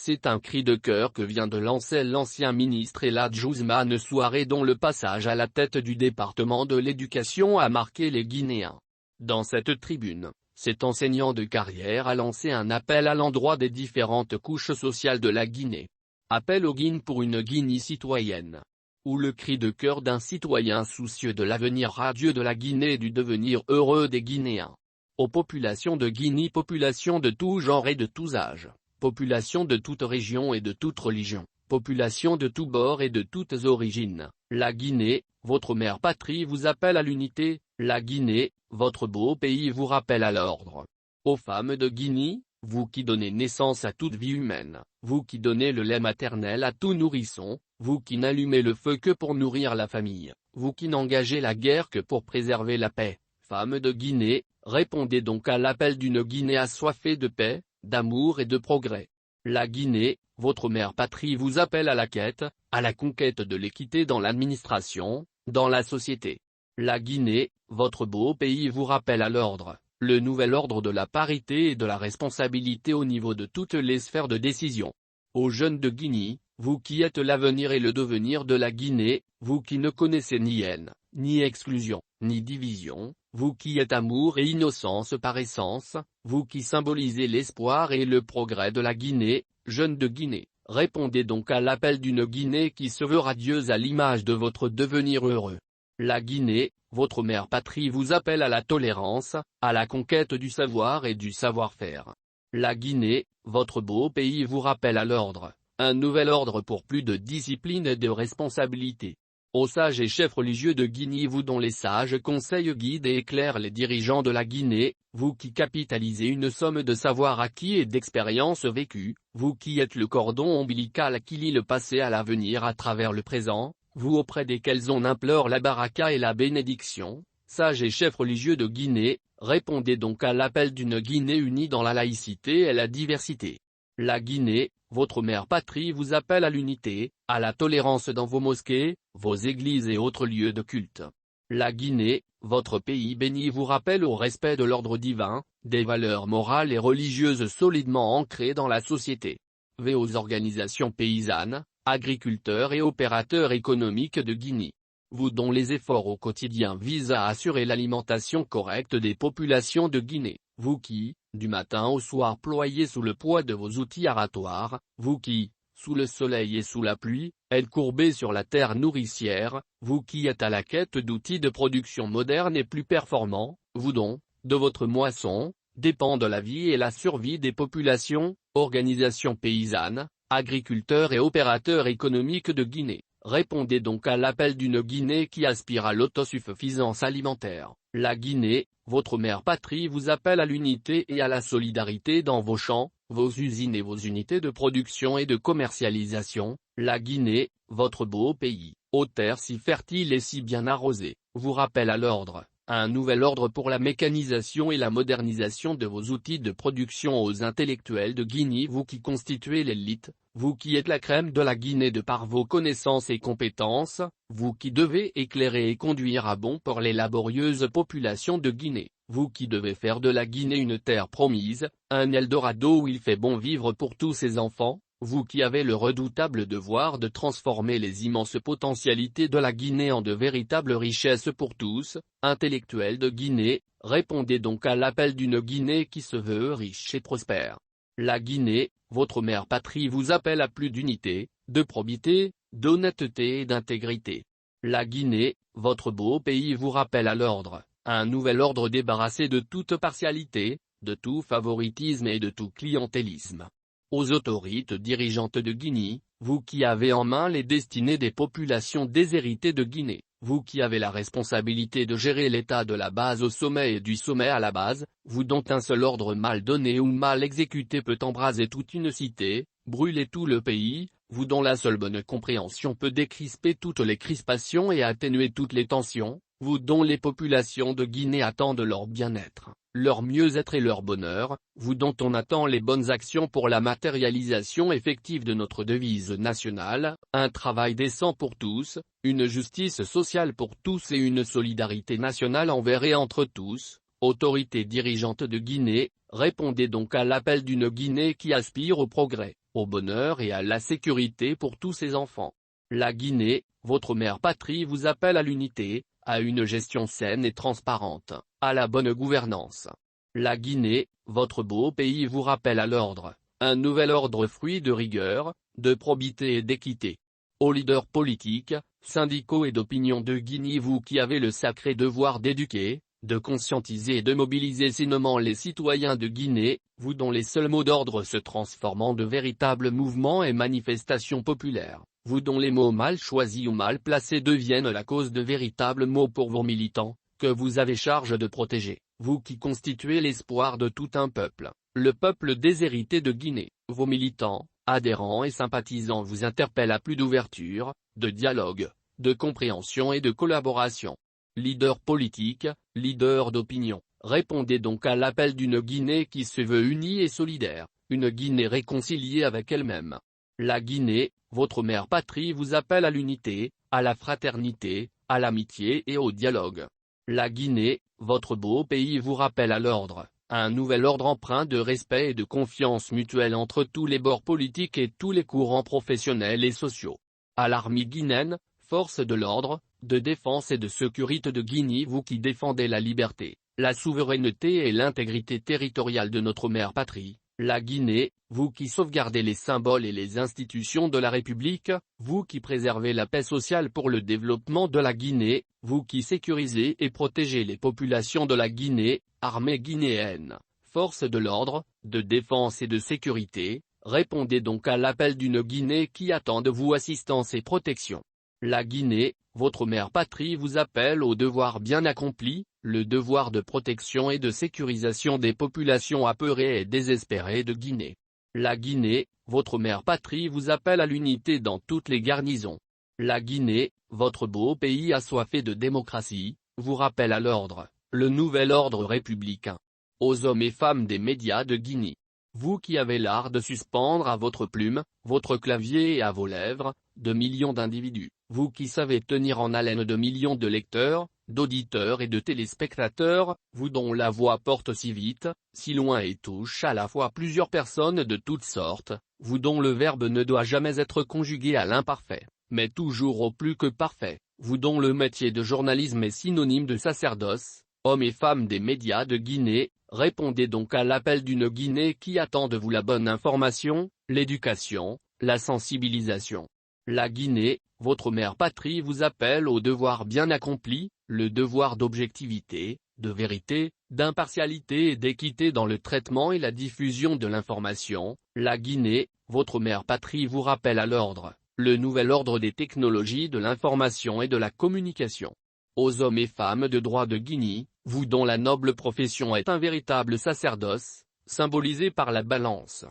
C'est un cri de cœur que vient de lancer l'ancien ministre Elijah Ousmane Souaré, dont le passage à la tête du département de l'éducation a marqué les Guinéens. Dans cette tribune, cet enseignant de carrière a lancé un appel à l'endroit des différentes couches sociales de la Guinée. Appel au Guine pour une Guinée citoyenne. Ou le cri de cœur d'un citoyen soucieux de l'avenir radieux de la Guinée et du devenir heureux des Guinéens. Aux populations de Guinée, population de tout genre et de tous âges, population de toute région et de toute religion, population de tous bords et de toutes origines, la Guinée, votre mère patrie vous appelle à l'unité, la Guinée, votre beau pays vous rappelle à l'ordre. Aux femmes de Guinée, vous qui donnez naissance à toute vie humaine, vous qui donnez le lait maternel à tout nourrisson, vous qui n'allumez le feu que pour nourrir la famille, vous qui n'engagez la guerre que pour préserver la paix, femmes de Guinée, répondez donc à l'appel d'une Guinée assoiffée de paix, d'amour et de progrès. La Guinée, votre mère patrie vous appelle à la conquête de l'équité dans l'administration, dans la société. La Guinée, votre beau pays vous rappelle à l'ordre, le nouvel ordre de la parité et de la responsabilité au niveau de toutes les sphères de décision. Aux jeunes de Guinée, vous qui êtes l'avenir et le devenir de la Guinée, vous qui ne connaissez ni haine, ni exclusion, ni division, vous qui êtes amour et innocence par essence, vous qui symbolisez l'espoir et le progrès de la Guinée, jeunes de Guinée, répondez donc à l'appel d'une Guinée qui se veut radieuse à l'image de votre devenir heureux. La Guinée, votre mère patrie vous appelle à la tolérance, à la conquête du savoir et du savoir-faire. La Guinée, votre beau pays vous rappelle à l'ordre, un nouvel ordre pour plus de discipline et de responsabilité. Aux sages et chefs religieux de Guinée, vous dont les sages conseils guident et éclairent les dirigeants de la Guinée, vous qui capitalisez une somme de savoir acquis et d'expérience vécue, vous qui êtes le cordon ombilical qui lie le passé à l'avenir à travers le présent, vous auprès desquels on implore la baraka et la bénédiction, sages et chefs religieux de Guinée, répondez donc à l'appel d'une Guinée unie dans la laïcité et la diversité. La Guinée, votre mère patrie vous appelle à l'unité, à la tolérance dans vos mosquées, vos églises et autres lieux de culte. La Guinée, votre pays béni vous rappelle au respect de l'ordre divin, des valeurs morales et religieuses solidement ancrées dans la société. Aux organisations paysannes, agriculteurs et opérateurs économiques de Guinée. Vous dont les efforts au quotidien visent à assurer l'alimentation correcte des populations de Guinée, vous qui, du matin au soir ployez sous le poids de vos outils aratoires, vous qui, sous le soleil et sous la pluie, êtes courbés sur la terre nourricière, vous qui êtes à la quête d'outils de production modernes et plus performants, vous dont, de votre moisson, dépendent la vie et la survie des populations, organisations paysannes, agriculteurs et opérateurs économiques de Guinée. Répondez donc à l'appel d'une Guinée qui aspire à l'autosuffisance alimentaire. La Guinée, votre mère patrie vous appelle à l'unité et à la solidarité dans vos champs, vos usines et vos unités de production et de commercialisation. La Guinée, votre beau pays, aux terres si fertiles et si bien arrosées, vous rappelle à l'ordre, un nouvel ordre pour la mécanisation et la modernisation de vos outils de production. Aux intellectuels de Guinée, vous qui constituez l'élite, vous qui êtes la crème de la Guinée de par vos connaissances et compétences, vous qui devez éclairer et conduire à bon port les laborieuses populations de Guinée, vous qui devez faire de la Guinée une terre promise, un Eldorado où il fait bon vivre pour tous ses enfants, vous qui avez le redoutable devoir de transformer les immenses potentialités de la Guinée en de véritables richesses pour tous, intellectuels de Guinée, répondez donc à l'appel d'une Guinée qui se veut riche et prospère. La Guinée, votre mère patrie vous appelle à plus d'unité, de probité, d'honnêteté et d'intégrité. La Guinée, votre beau pays vous rappelle à l'ordre, un nouvel ordre débarrassé de toute partialité, de tout favoritisme et de tout clientélisme. Aux autorités dirigeantes de Guinée, vous qui avez en main les destinées des populations déshéritées de Guinée, vous qui avez la responsabilité de gérer l'état de la base au sommet et du sommet à la base, vous dont un seul ordre mal donné ou mal exécuté peut embraser toute une cité, brûler tout le pays, vous dont la seule bonne compréhension peut décrisper toutes les crispations et atténuer toutes les tensions, vous dont les populations de Guinée attendent leur bien-être, leur mieux-être et leur bonheur, vous dont on attend les bonnes actions pour la matérialisation effective de notre devise nationale, un travail décent pour tous, une justice sociale pour tous et une solidarité nationale envers et entre tous, Autorité dirigeante de Guinée, répondez donc à l'appel d'une Guinée qui aspire au progrès, au bonheur et à la sécurité pour tous ses enfants. La Guinée, votre mère patrie vous appelle à l'unité, à une gestion saine et transparente, à la bonne gouvernance. La Guinée, votre beau pays vous rappelle à l'ordre, un nouvel ordre fruit de rigueur, de probité et d'équité. Aux leaders politiques, syndicaux et d'opinion de Guinée, vous qui avez le sacré devoir d'éduquer, de conscientiser et de mobiliser sainement les citoyens de Guinée, vous dont les seuls mots d'ordre se transforment en de véritables mouvements et manifestations populaires, vous dont les mots mal choisis ou mal placés deviennent la cause de véritables maux pour vos militants, que vous avez charge de protéger, vous qui constituez l'espoir de tout un peuple, le peuple déshérité de Guinée. Vos militants, adhérents et sympathisants vous interpellent à plus d'ouverture, de dialogue, de compréhension et de collaboration. Leaders politiques, leaders d'opinion, répondez donc à l'appel d'une Guinée qui se veut unie et solidaire, une Guinée réconciliée avec elle-même. La Guinée, votre mère patrie vous appelle à l'unité, à la fraternité, à l'amitié et au dialogue. La Guinée, votre beau pays vous rappelle à l'ordre, à un nouvel ordre empreint de respect et de confiance mutuelle entre tous les bords politiques et tous les courants professionnels et sociaux. À l'armée guinéenne, force de l'ordre, de défense et de sécurité de Guinée, vous qui défendez la liberté, la souveraineté et l'intégrité territoriale de notre mère patrie, la Guinée, vous qui sauvegardez les symboles et les institutions de la République, vous qui préservez la paix sociale pour le développement de la Guinée, vous qui sécurisez et protégez les populations de la Guinée, armée guinéenne, force de l'ordre, de défense et de sécurité, répondez donc à l'appel d'une Guinée qui attend de vous assistance et protection. La Guinée, votre mère patrie vous appelle au devoir bien accompli, le devoir de protection et de sécurisation des populations apeurées et désespérées de Guinée. La Guinée, votre mère patrie vous appelle à l'unité dans toutes les garnisons. La Guinée, votre beau pays assoiffé de démocratie, vous rappelle à l'ordre, le nouvel ordre républicain. Aux hommes et femmes des médias de Guinée, vous qui avez l'art de suspendre à votre plume, votre clavier et à vos lèvres, de millions d'individus, vous qui savez tenir en haleine de millions de lecteurs, d'auditeurs et de téléspectateurs, vous dont la voix porte si vite, si loin et touche à la fois plusieurs personnes de toutes sortes, vous dont le verbe ne doit jamais être conjugué à l'imparfait, mais toujours au plus que parfait, vous dont le métier de journalisme est synonyme de sacerdoce, hommes et femmes des médias de Guinée, répondez donc à l'appel d'une Guinée qui attend de vous la bonne information, l'éducation, la sensibilisation. La Guinée, votre mère patrie vous appelle au devoir bien accompli, le devoir d'objectivité, de vérité, d'impartialité et d'équité dans le traitement et la diffusion de l'information. La Guinée, votre mère patrie vous rappelle à l'ordre, le nouvel ordre des technologies de l'information et de la communication. Aux hommes et femmes de droit de Guinée, vous dont la noble profession est un véritable sacerdoce, symbolisé par la balance,